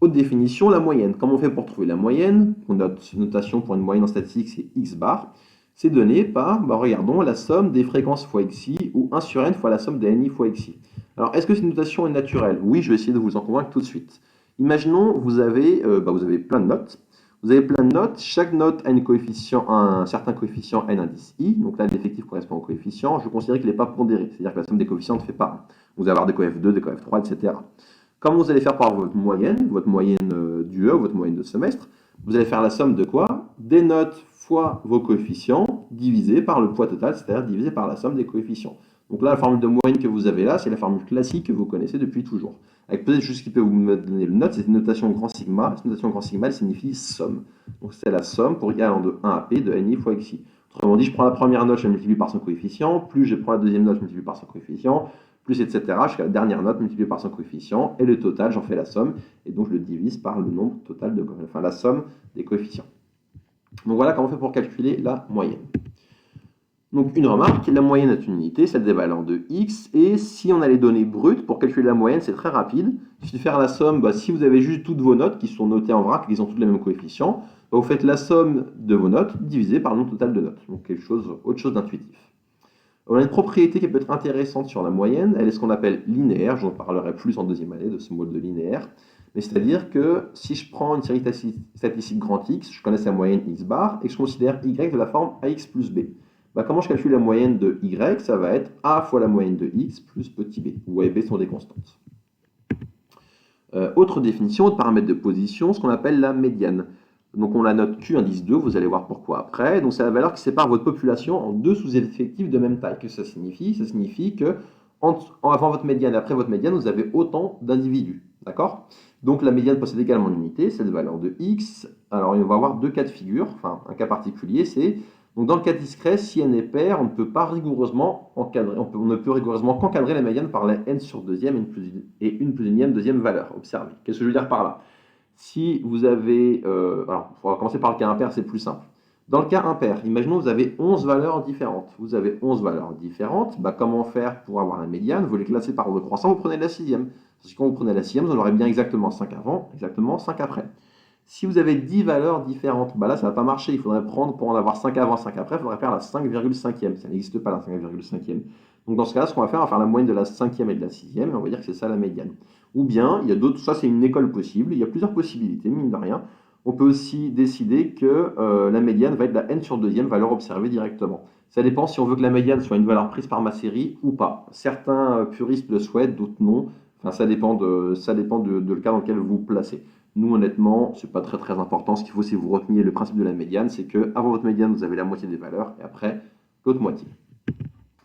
Autre définition, la moyenne. Comment on fait pour trouver la moyenne? Notation pour une moyenne en statistique, c'est x bar. C'est donné par, regardons, la somme des fréquences fois xi ou 1 sur n fois la somme des ni fois xi. Alors, est-ce que cette notation est naturelle? Oui, je vais essayer de vous en convaincre tout de suite. Imaginons, vous avez plein de notes. Vous avez plein de notes. Chaque note a un certain coefficient n indice i. Donc là, l'effectif correspond au coefficient. Je considère qu'il n'est pas pondéré. C'est-à-dire que la somme des coefficients ne fait pas 1. Vous allez avoir des coef 2, des coef 3, etc. Comment vous allez faire pour avoir votre moyenne du E, votre moyenne de semestre? Vous allez faire la somme de quoi? Des notes fois vos coefficients divisé par le poids total, c'est-à-dire divisé par la somme des coefficients. Donc là, la formule de moyenne que vous avez là, c'est la formule classique que vous connaissez depuis toujours. Avec peut-être juste ce qui peut vous donner le note, c'est une notation grand sigma. Cette notation grand sigma, elle signifie somme. Donc c'est la somme pour y allant de 1 à p de ni fois xi. Autrement dit, je prends la première note, je la multiplie par son coefficient, plus je prends la deuxième note, je multiplie par son coefficient, plus etc. jusqu'à la dernière note multipliée par son coefficient, et le total, j'en fais la somme, et donc je le divise par le nombre total la somme des coefficients. Donc voilà comment on fait pour calculer la moyenne. Donc une remarque, la moyenne est une unité, celle des valeurs de x, et si on a les données brutes, pour calculer la moyenne, c'est très rapide. Il suffit de faire la somme, si vous avez juste toutes vos notes qui sont notées en vrac, qui ont toutes les mêmes coefficients, vous faites la somme de vos notes divisée par le nombre total de notes. Donc autre chose d'intuitif. On a une propriété qui peut être intéressante sur la moyenne, elle est ce qu'on appelle linéaire, j'en parlerai plus en deuxième année de ce mode de linéaire, mais c'est-à-dire que si je prends une série statistique grand X, je connais sa moyenne x bar, et que je considère y de la forme ax plus b. Comment je calcule la moyenne de y? Ça va être a fois la moyenne de x plus petit b, où a et b sont des constantes. Autre définition, autre paramètre de position, ce qu'on appelle la médiane. Donc on la note Q indice 2, vous allez voir pourquoi après. Donc c'est la valeur qui sépare votre population en deux sous-effectifs de même taille. Qu'est-ce que ça signifie? Ça signifie que avant votre médiane et après votre médiane, vous avez autant d'individus. D'accord? Donc la médiane possède également une unité, cette valeur de x. Alors on va avoir deux cas de figure, enfin un cas particulier, c'est donc dans le cas discret, si n est paire, on ne peut pas rigoureusement encadrer, on ne peut rigoureusement qu'encadrer la médiane par la n sur deuxième et une plus unième deuxième valeur. Observez. Qu'est-ce que je veux dire par là? Si vous avez... alors, on va commencer par le cas impair, c'est plus simple. Dans le cas impair, imaginons que vous avez 11 valeurs différentes. Vous avez 11 valeurs différentes. Comment faire pour avoir la médiane? Vous les classez par ordre croissant, vous prenez la sixième. Parce que quand vous prenez la sixième, vous en aurez bien exactement 5 avant, exactement 5 après. Si vous avez 10 valeurs différentes, là, ça ne va pas marcher. Il faudrait prendre, pour en avoir 5 avant, 5 après, il faudrait faire la 5,5e. Ça n'existe pas, la 5,5e. Donc dans ce cas-là, ce qu'on va faire, on va faire la moyenne de la 5e et de la 6e, et on va dire que c'est ça la médiane. Ou bien, il y a d'autres, ça c'est une école possible, il y a plusieurs possibilités, mine de rien. On peut aussi décider que la médiane va être la n sur deuxième valeur observée directement. Ça dépend si on veut que la médiane soit une valeur prise par ma série ou pas. Certains puristes le souhaitent, d'autres non. Enfin, ça dépend de le cas dans lequel vous vous placez. Nous, honnêtement, c'est pas très important. Ce qu'il faut, c'est que vous reteniez le principe de la médiane, c'est que avant votre médiane, vous avez la moitié des valeurs, et après, l'autre moitié.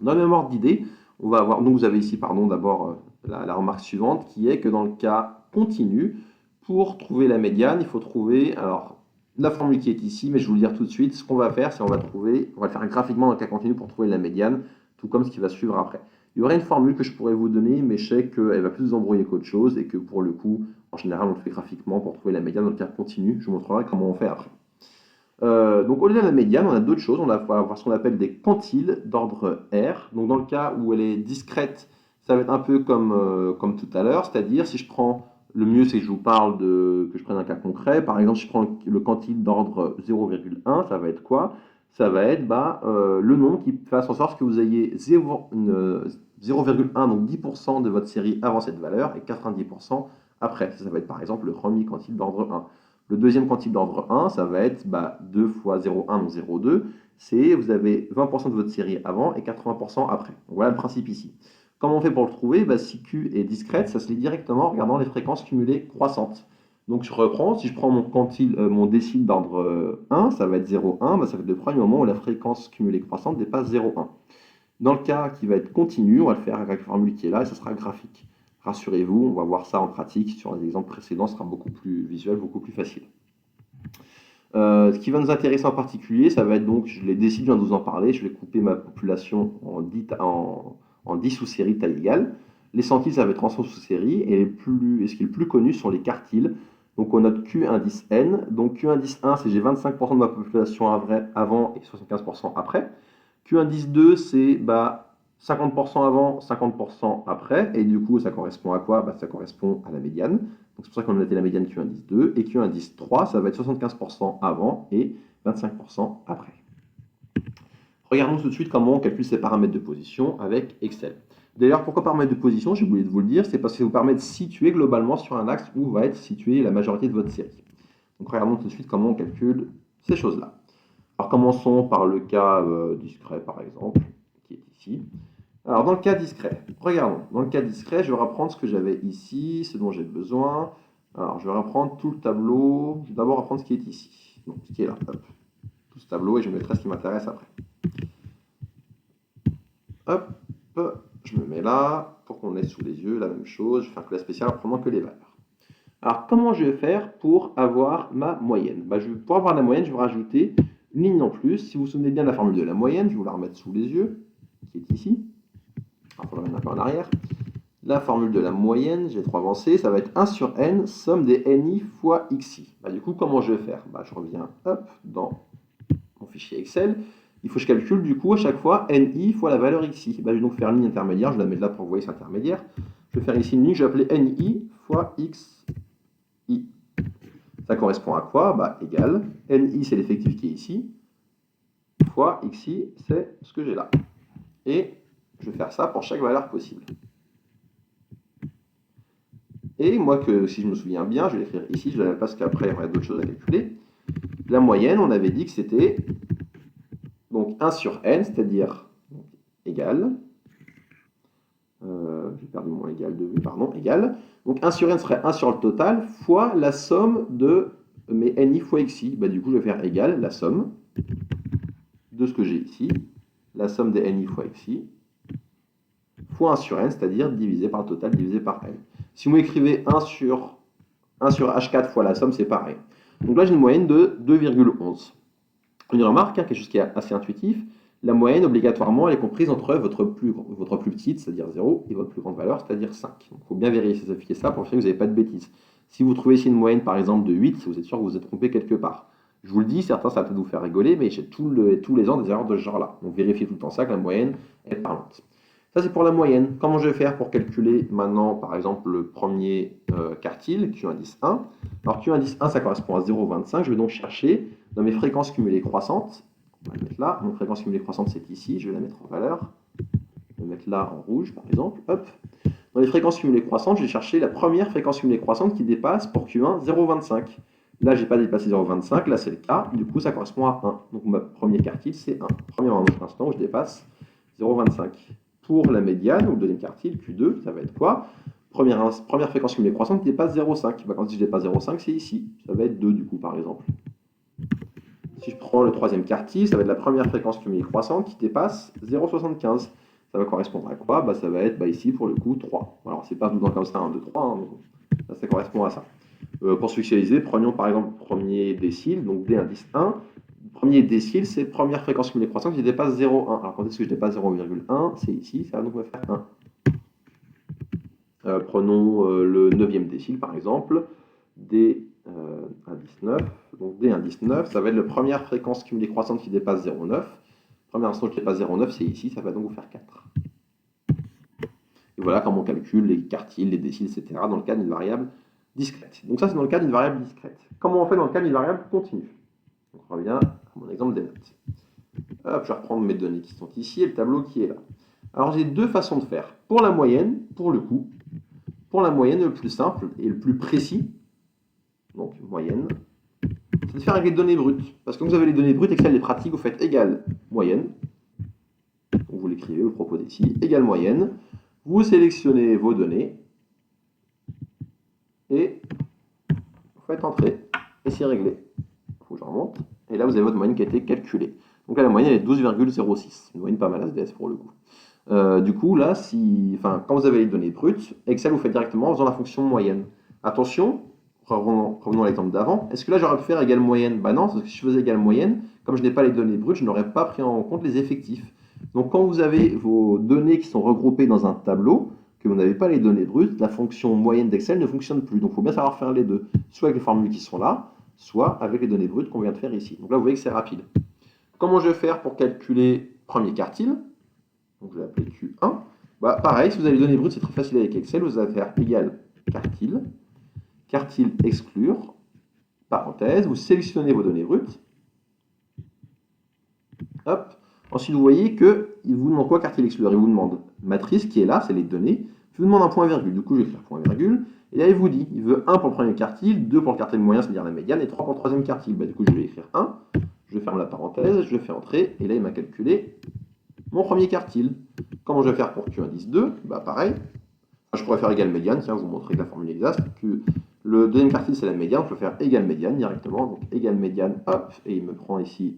Dans le même ordre d'idée, on va avoir, donc vous avez ici, pardon, d'abord la remarque suivante qui est que dans le cas continu, pour trouver la médiane, il faut trouver, alors, la formule qui est ici, mais je vais vous le dire tout de suite, ce qu'on va faire, c'est on va le faire graphiquement dans le cas continu pour trouver la médiane, tout comme ce qui va suivre après. Il y aurait une formule que je pourrais vous donner, mais je sais qu'elle va plus vous embrouiller qu'autre chose et que pour le coup, en général, on le fait graphiquement pour trouver la médiane dans le cas continu. Je vous montrerai comment on fait après. Donc au-delà de la médiane, on a d'autres choses. On va avoir ce qu'on appelle des quantiles d'ordre R. Donc dans le cas où elle est discrète, ça va être un peu comme tout à l'heure, c'est-à-dire si je prends, le mieux c'est que je vous parle que je prenne un cas concret. Par exemple, si je prends le quantile d'ordre 0,1, ça va être quoi? Ça va être le nombre qui fasse en sorte que vous ayez 0,1, donc 10% de votre série avant cette valeur et 90% après. Ça va être par exemple le premier quantile d'ordre 1. Le deuxième quantile d'ordre 1, ça va être 2 fois 0,1, donc 0,2. C'est vous avez 20% de votre série avant et 80% après. Donc voilà le principe ici. Comment on fait pour le trouver? Si Q est discrète, ça se lit directement en regardant les fréquences cumulées croissantes. Donc je reprends, si je prends mon décile d'ordre 1, ça va être 0,1, ça va être le premier moment où la fréquence cumulée croissante dépasse 0,1. Dans le cas qui va être continu, on va le faire avec la formule qui est là et ça sera graphique. Rassurez-vous, on va voir ça en pratique sur les exemples précédents, ce sera beaucoup plus visuel, beaucoup plus facile. Ce qui va nous intéresser en particulier, ça va être donc, je l'ai décidé, je viens de vous en parler, je vais couper ma population en 10 sous-séries taille égale. Les centiles, ça va être en sous-séries, et ce qui est le plus connu sont les quartiles. Donc on note Q indice N. Donc Q indice 1, c'est j'ai 25% de ma population avant et 75% après. Q indice 2, c'est 50% avant, 50% après, et du coup ça correspond à quoi? Ça correspond à la médiane. Donc c'est pour ça qu'on a noté la médiane Q indice 2, et Q indice 3, ça va être 75% avant et 25% après. Regardons tout de suite comment on calcule ces paramètres de position avec Excel. D'ailleurs, pourquoi paramètres de position? J'ai oublié de vous le dire, c'est parce que ça vous permet de situer globalement sur un axe où va être située la majorité de votre série. Donc regardons tout de suite comment on calcule ces choses-là. Alors commençons par le cas discret par exemple, qui est ici. Alors dans le cas discret, regardons, dans le cas discret, je vais reprendre ce que j'avais ici, ce dont j'ai besoin. Alors je vais reprendre tout le tableau, je vais d'abord reprendre ce qui est ici, donc ce qui est là, hop. Tout ce tableau et je mettrai ce qui m'intéresse après. Hop, je me mets là, pour qu'on ait sous les yeux la même chose, je fais un classe spécial en prenant que les valeurs. Alors comment je vais faire pour avoir ma moyenne? Pour avoir la moyenne, je vais rajouter une ligne en plus. Si vous vous souvenez bien de la formule de la moyenne, je vais vous la remettre sous les yeux, qui est ici. Il faut la remettre un peu en arrière. La formule de la moyenne, j'ai trop avancé, ça va être 1 sur n, somme des ni fois xi. Du coup, comment je vais faire? Je reviens dans mon fichier Excel. Il faut que je calcule du coup à chaque fois ni fois la valeur xi. Je vais donc faire une ligne intermédiaire, je la mets là pour que vous voyez c'est intermédiaire. Je vais faire ici une ligne que je vais appeler ni fois xi. Ça correspond à quoi? Égal. Ni, c'est l'effectif qui est ici, fois xi, c'est ce que j'ai là. Et je vais faire ça pour chaque valeur possible. Et moi, si je me souviens bien, je vais l'écrire ici, je ne l'avais pas parce qu'après, il y aurait d'autres choses à calculer. La moyenne, on avait dit que c'était donc 1 sur n, c'est-à-dire égal. J'ai perdu mon égal de vue, pardon, égal. Donc 1 sur n serait 1 sur le total fois la somme de mes ni fois xi. Du coup, je vais faire égal la somme de ce que j'ai ici, la somme des ni fois xi, fois 1 sur n, c'est-à-dire divisé par le total divisé par n. Si vous écrivez 1 sur h4 fois la somme, c'est pareil. Donc là, j'ai une moyenne de 2,11. Une remarque, quelque chose qui est assez intuitif, la moyenne, obligatoirement, elle est comprise entre votre plus petite, c'est-à-dire 0, et votre plus grande valeur, c'est-à-dire 5. Donc il faut bien vérifier ça pour vérifier que vous n'avez pas de bêtises. Si vous trouvez ici une moyenne, par exemple, de 8, vous êtes sûr que vous vous êtes trompé quelque part. Je vous le dis, certains, ça va peut-être vous faire rigoler, mais j'ai tous les ans des erreurs de ce genre-là. Donc vérifiez tout le temps ça, que la moyenne est parlante. Ça, c'est pour la moyenne. Comment je vais faire pour calculer maintenant, par exemple, le premier quartile, Q indice 1? Alors, Q indice 1, ça correspond à 0,25. Je vais donc chercher dans mes fréquences cumulées croissantes. On va le mettre là. Mon fréquence cumulée croissante, c'est ici. Je vais la mettre en valeur. Je vais mettre là en rouge, par exemple. Hop. Dans les fréquences cumulées croissantes, je vais chercher la première fréquence cumulée croissante qui dépasse pour Q1 0,25. Là, je n'ai pas dépassé 0,25. Là, c'est le cas. Du coup, ça correspond à 1. Donc, mon premier quartile, c'est 1. Premier instant où je dépasse 0,25. Pour la médiane, ou le deuxième quartile, Q2, ça va être quoi? Première fréquence cumulée croissante qui dépasse 0,5. Quand je dépasse 0,5, c'est ici. Ça va être 2 du coup, par exemple. Si je prends le troisième quartile, ça va être la première fréquence cumulée croissante qui dépasse 0,75. Ça va correspondre à quoi? Bah, ça va être ici pour le coup 3. Alors c'est pas tout le temps comme ça, 1, 2, 3, hein, mais ça correspond à ça. Pour visualiser, prenons par exemple le premier décile, donc D indice 1. Le premier décile, c'est première fréquence cumulée croissante qui dépasse 0,1. Alors quand est-ce que je dépasse 0,1? C'est ici, ça va donc me faire 1. Prenons le 9e décile par exemple, D indice 9. Donc D indice 9, ça va être la première fréquence cumulée croissante qui dépasse 0,9. Première instant qui dépasse 0,9, c'est ici, ça va donc vous faire 4. Et voilà comment on calcule les quartiles, les déciles, etc. dans le cas d'une variable discrète. Donc ça, c'est dans le cas d'une variable discrète. Comment on fait dans le cas d'une variable continue? Donc on revient à mon exemple des notes. Hop, je vais reprendre mes données qui sont ici et le tableau qui est là. Alors j'ai deux façons de faire. Pour la moyenne, pour le coup, pour la moyenne, le plus simple et le plus précis, donc moyenne, c'est de faire avec les données brutes. Parce que quand vous avez les données brutes, Excel les pratiques, vous faites égal moyenne. Donc vous l'écrivez, vous le proposez ici, égal moyenne. Vous sélectionnez vos données et vous faites entrer et c'est réglé. Il faut que je remonte. Et là, vous avez votre moyenne qui a été calculée. Donc là, la moyenne est 12,06. Une moyenne pas mal SDS pour le coup. Du coup, là, quand vous avez les données brutes, Excel vous fait directement en faisant la fonction moyenne. Attention, revenons à l'exemple d'avant. Est-ce que là, j'aurais pu faire égal moyenne? Bah non, parce que si je faisais égal moyenne, comme je n'ai pas les données brutes, je n'aurais pas pris en compte les effectifs. Donc quand vous avez vos données qui sont regroupées dans un tableau, que vous n'avez pas les données brutes, la fonction moyenne d'Excel ne fonctionne plus. Donc il faut bien savoir faire les deux, soit avec les formules qui sont là, soit avec les données brutes qu'on vient de faire ici. Donc là, vous voyez que c'est rapide. Comment je vais faire pour calculer premier quartile? Donc je vais appeler Q1. Bah, pareil, si vous avez les données brutes, c'est très facile avec Excel. Vous allez faire égal quartile, quartile exclure, parenthèse, vous sélectionnez vos données brutes. Hop. Ensuite, vous voyez qu'il vous demande quoi, quartile exclure? Il vous demande matrice qui est là, c'est les données. Il vous demande un point virgule. Du coup, je vais faire point virgule. Et là, il vous dit, il veut 1 pour le premier quartile, 2 pour le quartile moyen, c'est-à-dire la médiane, et 3 pour le troisième quartile. Bah, du coup, je vais écrire 1. Je ferme la parenthèse, je fais entrer, et là, il m'a calculé mon premier quartile. Comment je vais faire pour Q indice 2? Bah, pareil. Je pourrais faire égal médiane, tiens, vous montrer que la formule exacte. Que le deuxième quartile, c'est la médiane. Je peux faire égal médiane directement. Donc, égal médiane, hop, et il me prend ici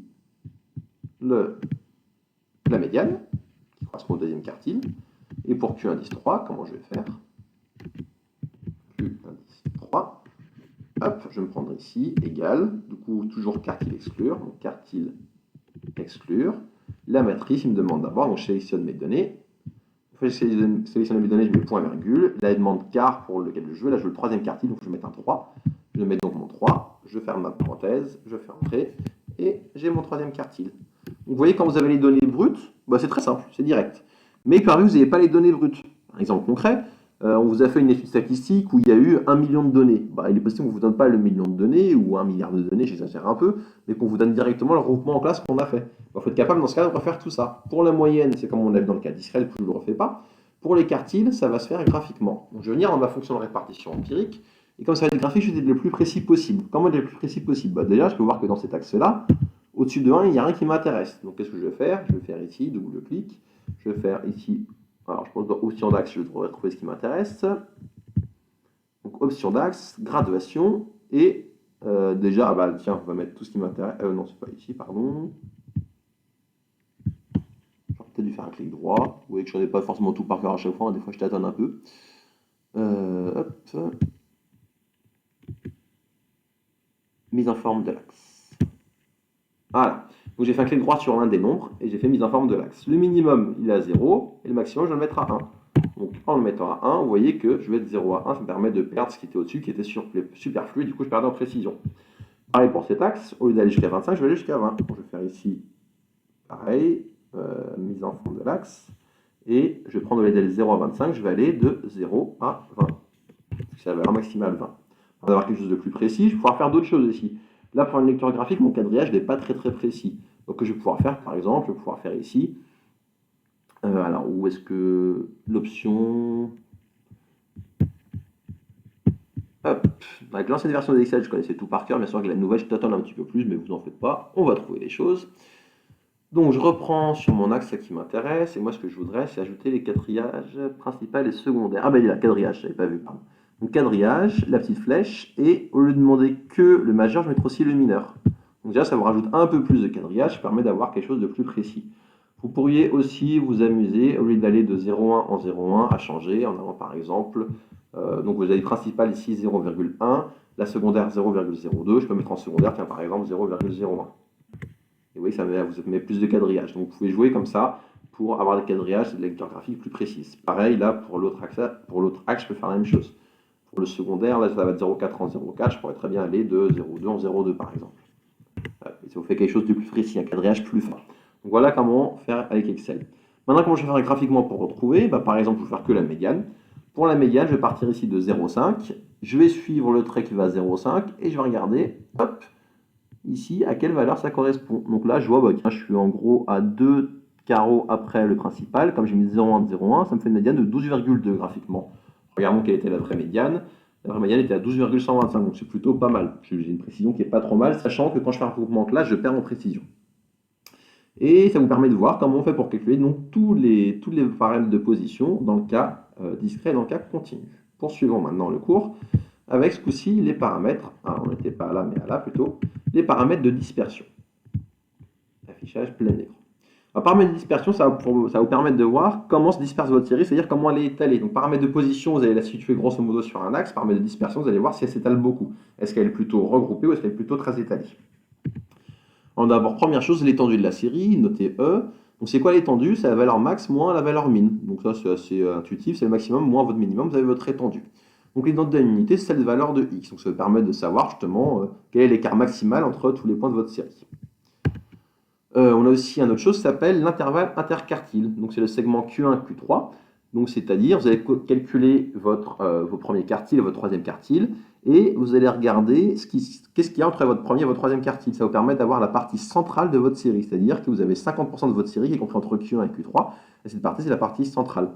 la médiane, qui correspond au deuxième quartile. Et pour Q indice 3, comment je vais faire? Q indice 3, hop, je vais me prendre ici, égal, du coup, toujours quartile exclure, donc quartile exclure. La matrice, il me demande d'abord, donc je sélectionne mes données. Une fois que j'ai sélectionné mes données, je mets point virgule. Là, il demande quart pour lequel je veux. Là, je veux le troisième quartile, donc je vais mettre un 3. Je mets donc mon 3, je ferme ma parenthèse, je fais entrer, et j'ai mon troisième quartile. Donc, vous voyez, quand vous avez les données brutes, bah, c'est très simple, c'est direct. Mais parmi vous n'avez pas les données brutes. Un exemple concret, on vous a fait une étude statistique où il y a eu 1 million de données. Bah, il est possible qu'on ne vous donne pas le million de données ou 1 milliard de données, j'exagère un peu, mais qu'on vous donne directement le regroupement en classe qu'on a fait. Il faut être capable dans ce cas de refaire tout ça. Pour la moyenne, c'est comme on a vu dans le cas discret, je ne le refais pas. Pour les quartiles, ça va se faire graphiquement. Donc, je vais venir dans ma fonction de répartition empirique, et comme ça va être graphique, je vais être le plus précis possible. Comment être le plus précis possible? Bah, déjà, je peux voir que dans cet axe-là, au-dessus de 1, il n'y a rien qui m'intéresse. Donc qu'est-ce que je vais faire? Je vais faire ici, double-clic. Je vais faire ici, alors je pense dans option d'axe, je devrais trouver ce qui m'intéresse. Donc option d'axe, graduation, et déjà, bah tiens, on va mettre tout ce qui m'intéresse. Non, c'est pas ici, pardon. J'aurais peut-être dû faire un clic droit. Vous voyez que je ne connais pas forcément tout par cœur à chaque fois, des fois je tâtonne un peu. Hop. Mise en forme de l'axe. Voilà. Donc j'ai fait un clic droit sur l'un des nombres et j'ai fait mise en forme de l'axe. Le minimum, il est à 0 et le maximum, je vais le mettre à 1. Donc en le mettant à 1, vous voyez que je vais être 0 à 1, ça me permet de perdre ce qui était au-dessus, qui était superflu, et du coup je perdais en précision. Pareil pour cet axe, au lieu d'aller jusqu'à 25, je vais aller jusqu'à 20. Donc, je vais faire ici, pareil, mise en forme de l'axe. Et je vais prendre au lieu d'aller 0 à 25, je vais aller de 0 à 20. C'est la valeur maximale 20. On va avoir quelque chose de plus précis, je vais pouvoir faire d'autres choses ici. Là, pour une lecture graphique, mon quadrillage n'est pas très précis. Donc, je vais pouvoir faire, par exemple, je vais pouvoir faire ici. Alors, où est-ce que l'option... Hop, avec l'ancienne version d'Excel, je connaissais tout par cœur. Bien sûr que la nouvelle, je tâtonne un petit peu plus, mais vous n'en faites pas. On va trouver les choses. Donc, je reprends sur mon axe qui m'intéresse. Et moi, ce que je voudrais, c'est ajouter les quadrillages principal et secondaire. Ah, ben, il est là, quadrillage, je n'avais pas vu, pardon. Donc quadrillage, la petite flèche, et au lieu de demander que le majeur, je vais mettre aussi le mineur. Donc déjà, ça vous rajoute un peu plus de quadrillage, ça permet d'avoir quelque chose de plus précis. Vous pourriez aussi vous amuser, au lieu d'aller de 0,1 en 0,1, à changer en allant par exemple, donc vous avez le principal ici 0,1, la secondaire 0,02, je peux mettre en secondaire, tiens, par exemple 0,01. Et oui, ça vous met plus de quadrillage. Donc vous pouvez jouer comme ça pour avoir des quadrillages et des lecteurs graphiques plus précises. Pareil, là, pour l'autre axe, je peux faire la même chose. Pour le secondaire, là, ça va être 0,4 en 0,4, je pourrais très bien aller de 0,2 en 0,2 par exemple. Et ça vous fait quelque chose de plus précis, un quadrillage plus fin. Donc voilà comment faire avec Excel. Maintenant, comment je vais faire graphiquement pour retrouver par exemple, je vais faire que la médiane. Pour la médiane, je vais partir ici de 0,5. Je vais suivre le trait qui va à 0,5 et je vais regarder, hop, ici, à quelle valeur ça correspond. Donc là, je vois, tiens, je suis en gros à 2 carreaux après le principal. Comme j'ai mis 0,1 de 0,1, ça me fait une médiane de 12,2 graphiquement. Regardons quelle était la vraie médiane. La vraie médiane était à 12,125, donc c'est plutôt pas mal. J'ai une précision qui est pas trop mal, sachant que quand je fais un regroupement en classe, je perds en précision. Et ça vous permet de voir comment on fait pour calculer donc tous les paramètres de position dans le cas discret et dans le cas continu. Poursuivons maintenant le cours avec ce coup-ci les paramètres, on n'était pas là mais à là plutôt, les paramètres de dispersion. Affichage plein écran. Alors, paramètres de dispersion, ça va vous permettre de voir comment se disperse votre série, c'est-à-dire comment elle est étalée. Donc paramètre de position, vous allez la situer grosso modo sur un axe. Paramètre de dispersion, vous allez voir si elle s'étale beaucoup. Est-ce qu'elle est plutôt regroupée ou est-ce qu'elle est plutôt très étalée. Alors d'abord, première chose, l'étendue de la série, notez E. Donc c'est quoi l'étendue? C'est la valeur max moins la valeur min. Donc ça c'est assez intuitif, c'est le maximum moins votre minimum, vous avez votre étendue. Donc l'étendue d'une unité, c'est cette valeur de x. Donc ça va permettre de savoir justement quel est l'écart maximal entre tous les points de votre série. On a aussi une autre chose qui s'appelle l'intervalle interquartile. Donc c'est le segment Q1, Q3. Donc c'est-à-dire, vous allez calculer vos premiers quartiles et votre troisième quartile, et vous allez regarder qu'est-ce qu'il y a entre votre premier et votre troisième quartile. Ça vous permet d'avoir la partie centrale de votre série, c'est-à-dire que vous avez 50% de votre série qui est compris entre Q1 et Q3, et cette partie c'est la partie centrale.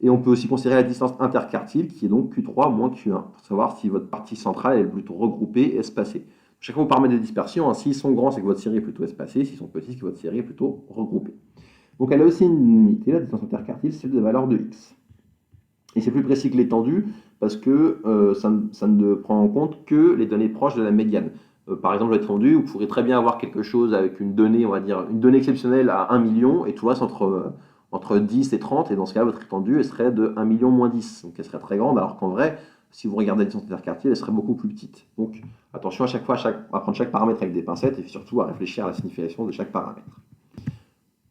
Et on peut aussi considérer la distance interquartile qui est donc Q3 moins Q1, pour savoir si votre partie centrale est plutôt regroupée et espacée. Chacun vous paramètres de dispersion, s'ils sont grands, c'est que votre série est plutôt espacée, s'ils sont petits, c'est que votre série est plutôt regroupée. Donc elle a aussi une unité, la distance interquartile, c'est de valeur de x. Et c'est plus précis que l'étendue, parce que ça ne prend en compte que les données proches de la médiane. Par exemple, l'étendue, vous pourrez très bien avoir quelque chose avec une donnée, on va dire, une donnée exceptionnelle à 1 million, et tout reste entre 10 et 30, et dans ce cas, votre étendue, elle serait de 1 million moins 10. Donc elle serait très grande, alors qu'en vrai, si vous regardez la distance interquartile, elle serait beaucoup plus petite. Donc attention à chaque fois à prendre chaque paramètre avec des pincettes, et surtout à réfléchir à la signification de chaque paramètre.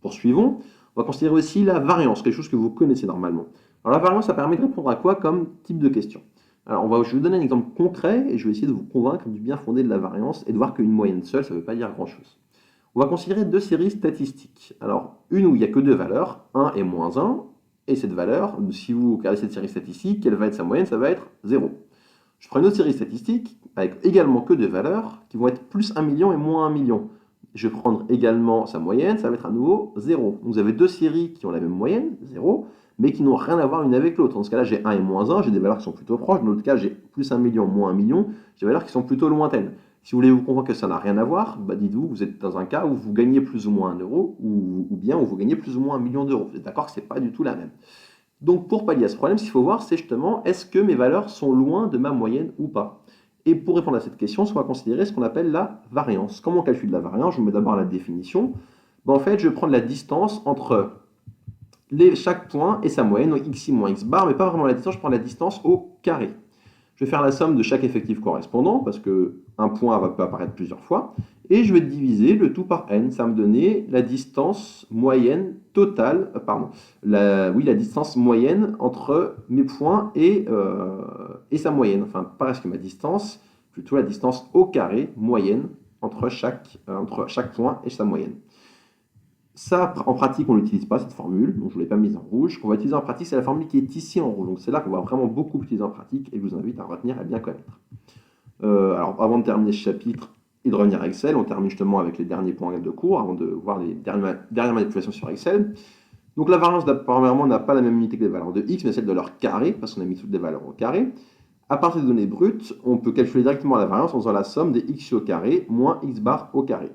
Poursuivons. On va considérer aussi la variance, quelque chose que vous connaissez normalement. Alors la variance, ça permet de répondre à quoi comme type de question? Alors je vais vous donner un exemple concret et je vais essayer de vous convaincre du bien fondé de la variance et de voir qu'une moyenne seule, ça ne veut pas dire grand-chose. On va considérer deux séries statistiques. Alors une où il n'y a que deux valeurs, 1 et moins 1, et cette valeur, si vous regardez cette série statistique, quelle va être sa moyenne? Ça va être 0. Je prends une autre série statistique avec également que deux valeurs qui vont être plus 1 million et moins 1 million. Je vais prendre également sa moyenne, ça va être à nouveau 0. Donc vous avez deux séries qui ont la même moyenne, 0, mais qui n'ont rien à voir l'une avec l'autre. Dans ce cas-là, j'ai 1 et moins 1, j'ai des valeurs qui sont plutôt proches. Dans l'autre cas, j'ai plus 1 million, moins 1 million, j'ai des valeurs qui sont plutôt lointaines. Si vous voulez vous convaincre que ça n'a rien à voir, dites-vous, vous êtes dans un cas où vous gagnez plus ou moins 1 euro, ou bien où vous gagnez plus ou moins 1 million d'euros. Vous êtes d'accord que ce n'est pas du tout la même. Donc pour pallier à ce problème, ce qu'il faut voir, c'est justement, est-ce que mes valeurs sont loin de ma moyenne ou pas? Et pour répondre à cette question, on va considérer ce qu'on appelle la variance. Comment on calcule la variance? Je vous mets d'abord la définition. En fait, je vais prendre la distance entre chaque point et sa moyenne, donc xi moins x bar, mais pas vraiment la distance, je prends la distance au carré. Je vais faire la somme de chaque effectif correspondant, parce qu'un point peut apparaître plusieurs fois, et je vais diviser le tout par n. Ça va me donner la distance moyenne totale, la distance moyenne entre mes points et sa moyenne. Enfin, pas presque ma distance, plutôt la distance au carré moyenne entre chaque point et sa moyenne. Ça, en pratique, on ne l'utilise pas, cette formule, donc je ne l'ai pas mise en rouge. Ce qu'on va utiliser en pratique, c'est la formule qui est ici en rouge. Donc c'est là qu'on va vraiment beaucoup l'utiliser en pratique, et je vous invite à retenir et à bien connaître. Alors, avant de terminer ce chapitre et de revenir à Excel, on termine justement avec les derniers points de cours, avant de voir les dernières manipulations sur Excel. Donc la variance, premièrement, n'a pas la même unité que les valeurs de x, mais celle de leur carré, parce qu'on a mis toutes les valeurs au carré. À partir des données brutes, on peut calculer directement la variance en faisant la somme des x au carré moins x bar au carré.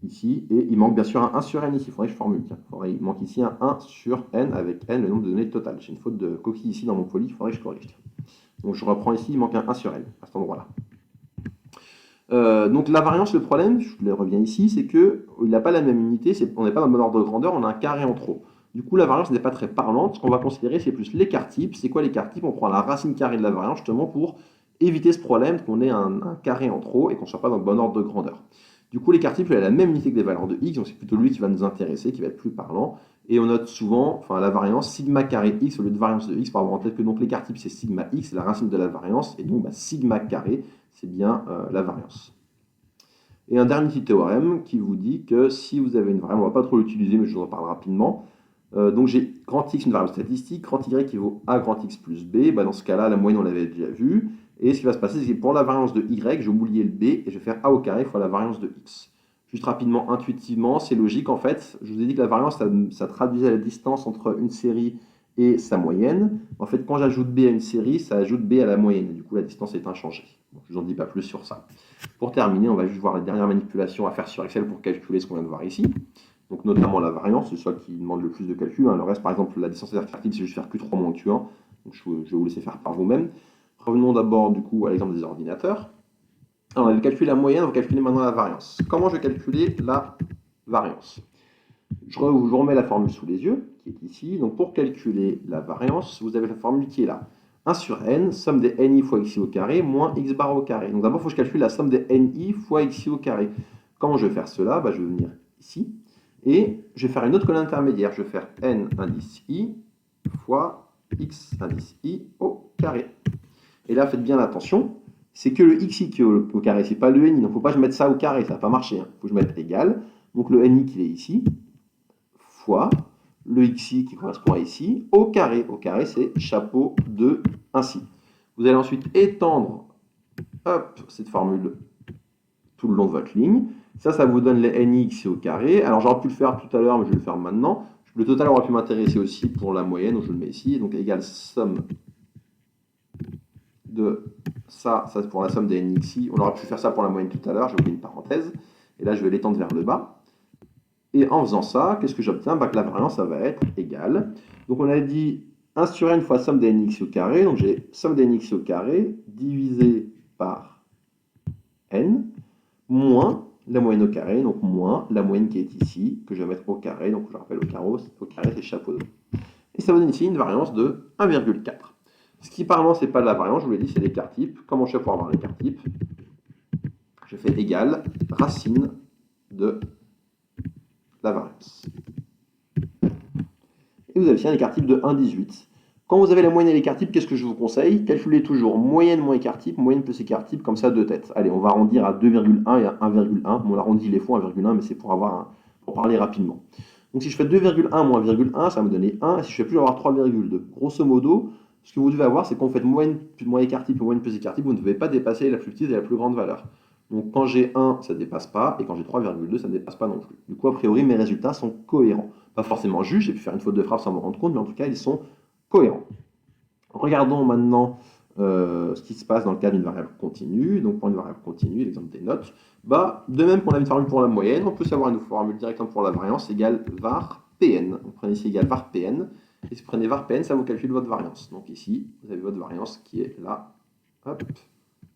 Ici, et il manque bien sûr un 1 sur n ici, il faudrait que je formule. Il manque ici un 1 sur n avec n, le nombre de données totales. J'ai une faute de coquille ici dans mon poly, il faudrait que je corrige. Donc je reprends ici, il manque un 1 sur n à cet endroit-là. Donc la variance, le problème, je reviens ici, c'est qu'il n'a pas la même unité, on n'est pas dans le bon ordre de grandeur, on a un carré en trop. Du coup, la variance n'est pas très parlante. Ce qu'on va considérer, c'est plus l'écart type. C'est quoi l'écart type? On prend la racine carrée de la variance justement pour éviter ce problème qu'on ait un carré en trop et qu'on ne soit pas dans le bon ordre de grandeur. Du coup, l'écart type, il a la même unité que les valeurs de x, donc c'est plutôt lui qui va nous intéresser, qui va être plus parlant. Et on note souvent, la variance sigma carré x au lieu de variance de x, pour avoir en tête que donc l'écart type c'est sigma x, c'est la racine de la variance, et donc sigma carré, c'est bien la variance. Et un dernier petit théorème qui vous dit que si vous avez une variable, on ne va pas trop l'utiliser, mais je vous en parle rapidement. Donc j'ai grand X, une variable statistique, grand Y qui vaut A grand X plus B. Dans ce cas-là, la moyenne, on l'avait déjà vu. Et ce qui va se passer, c'est que pour la variance de Y, j'ai oublié le B, et je vais faire A au carré fois la variance de X. Juste rapidement, intuitivement, c'est logique en fait. Je vous ai dit que la variance, ça traduisait la distance entre une série et sa moyenne. En fait, quand j'ajoute B à une série, ça ajoute B à la moyenne. Et du coup, la distance est inchangée. Bon, je ne vous en dis pas plus sur ça. Pour terminer, on va juste voir les dernières manipulations à faire sur Excel pour calculer ce qu'on vient de voir ici. Donc notamment la variance, c'est ça qui demande le plus de calcul. Le reste, par exemple, la distance interactive, c'est juste faire Q3 moins Q1. Donc je vais vous laisser faire par vous-même. Revenons d'abord du coup à l'exemple des ordinateurs. Alors, on avait calculé la moyenne, on va calculer maintenant la variance. Comment je vais calculer la variance? Je vous remets la formule sous les yeux, qui est ici. Donc pour calculer la variance, vous avez la formule qui est là. 1 sur n, somme des ni fois xi au carré, moins x bar au carré. Donc d'abord, il faut que je calcule la somme des ni fois xi au carré. Comment je vais faire cela? Je vais venir ici, et je vais faire une autre colonne intermédiaire. Je vais faire n indice i fois x indice i au carré. Et là, faites bien attention, c'est que le xi qui est au carré, c'est pas le ni. Donc il ne faut pas que je mette ça au carré, ça ne va pas marcher. Il faut que je mette égal. Donc le ni qui est ici, fois le xi qui correspond à ici, au carré. Au carré, c'est chapeau de ainsi. Vous allez ensuite étendre cette formule tout le long de votre ligne. Ça vous donne les nix au carré. Alors j'aurais pu le faire tout à l'heure, mais je vais le faire maintenant. Le total aurait pu m'intéresser aussi pour la moyenne, donc je le mets ici. Donc égale somme de ça c'est pour la somme des nxi. On aurait pu faire ça pour la moyenne tout à l'heure, j'ai oublié une parenthèse. Et là, je vais l'étendre vers le bas. Et en faisant ça, qu'est-ce que j'obtiens? Que la variance, ça va être égale. Donc on a dit 1 sur n fois somme des nx au carré. Donc j'ai somme des nx au carré divisé par n, moins la moyenne au carré, donc moins la moyenne qui est ici, que je vais mettre au carré. Donc je rappelle au carré, c'est chapeau 2. Et ça vous donne ici une variance de 1,4. Ce qui, parlant, c'est pas de la variance, je vous l'ai dit, c'est l'écart type. Comment je fais pour avoir l'écart type? Je fais égal racine de la variance. Et vous avez ici un écart type de 1,18. Quand vous avez la moyenne et l'écart type, qu'est-ce que je vous conseille? Calculez toujours moyenne moins écart type, moyenne plus écart type, comme ça, deux têtes. Allez, on va arrondir à 2,1 et à 1,1. Bon, on arrondit les fois 1,1, mais c'est pour parler rapidement. Donc si je fais 2,1 moins 1,1, ça va me donner 1. Et si je fais plus, je vais avoir 3,2. Grosso modo, ce que vous devez avoir, c'est quand vous faites moyenne moins écart type et moyenne plus écart type, vous ne devez pas dépasser la plus petite et la plus grande valeur. Donc quand j'ai 1, ça ne dépasse pas, et quand j'ai 3,2, ça ne dépasse pas non plus. Du coup, a priori, mes résultats sont cohérents. Pas forcément justes, j'ai pu faire une faute de frappe sans me rendre compte, mais en tout cas, ils sont cohérents. Regardons maintenant ce qui se passe dans le cas d'une variable continue. Donc pour une variable continue, l'exemple des notes, de même qu'on avait une formule pour la moyenne, on peut savoir une formule directement pour la variance égale var pn. On prend ici égale var pn, et si vous prenez var pn, ça vous calcule votre variance. Donc ici, vous avez votre variance qui est là. Hop.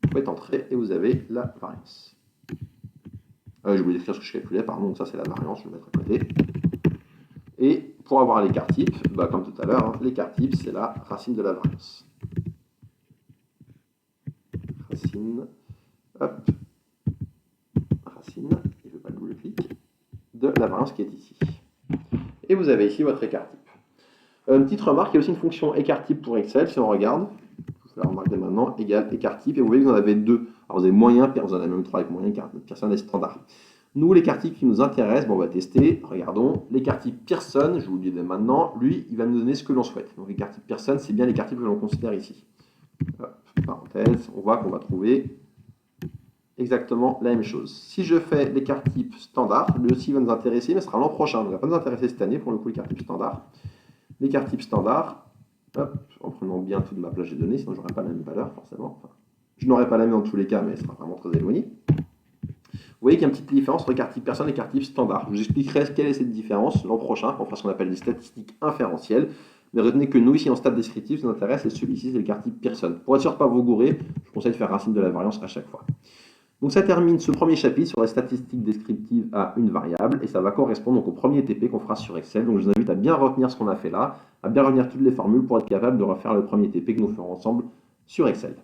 Vous faites entrer et vous avez la variance. Je voulais écrire ce que je calculais, pardon, donc ça c'est la variance, je vais le mettre à côté. Et pour avoir l'écart type, comme tout à l'heure, l'écart type c'est la racine de la variance. Racine, hop, racine, je ne veux pas le double clic, de la variance qui est ici. Et vous avez ici votre écart type. Une petite remarque, il y a aussi une fonction écart type pour Excel, si on regarde. Je vais la remarquer maintenant, égale écart type, et vous voyez que vous en avez deux. Alors vous avez moyen, vous en avez même trois avec moyen, car Pearson est standard. Nous, l'écart type qui nous intéresse, on va tester, regardons, l'écart type Pearson, je vous le dis dès maintenant, lui, il va nous donner ce que l'on souhaite. Donc l'écart type Pearson, c'est bien l'écart type que l'on considère ici. Hop, parenthèse, on voit qu'on va trouver exactement la même chose. Si je fais l'écart type standard, lui aussi va nous intéresser, mais ce sera l'an prochain, donc il ne va pas nous intéresser cette année pour le coup l'écart type standard. L'écart type standard, hop, en prenant bien toute ma plage de données, sinon je n'aurai pas la même valeur forcément. Enfin, je n'aurai pas la même dans tous les cas, mais elle sera vraiment très éloignée. Vous voyez qu'il y a une petite différence entre écart type Pearson et écart type standard. Je vous expliquerai quelle est cette différence l'an prochain pour faire ce qu'on appelle des statistiques inférentielles. Mais retenez que nous, ici en stat descriptif, ce qui nous intéresse, c'est celui-ci, c'est l'écart type Pearson. Pour être sûr de ne pas vous gourer, je vous conseille de faire racine de la variance à chaque fois. Donc ça termine ce premier chapitre sur les statistiques descriptives à une variable, et ça va correspondre donc au premier TP qu'on fera sur Excel. Donc je vous invite à bien retenir ce qu'on a fait là, à bien retenir toutes les formules pour être capable de refaire le premier TP que nous ferons ensemble sur Excel.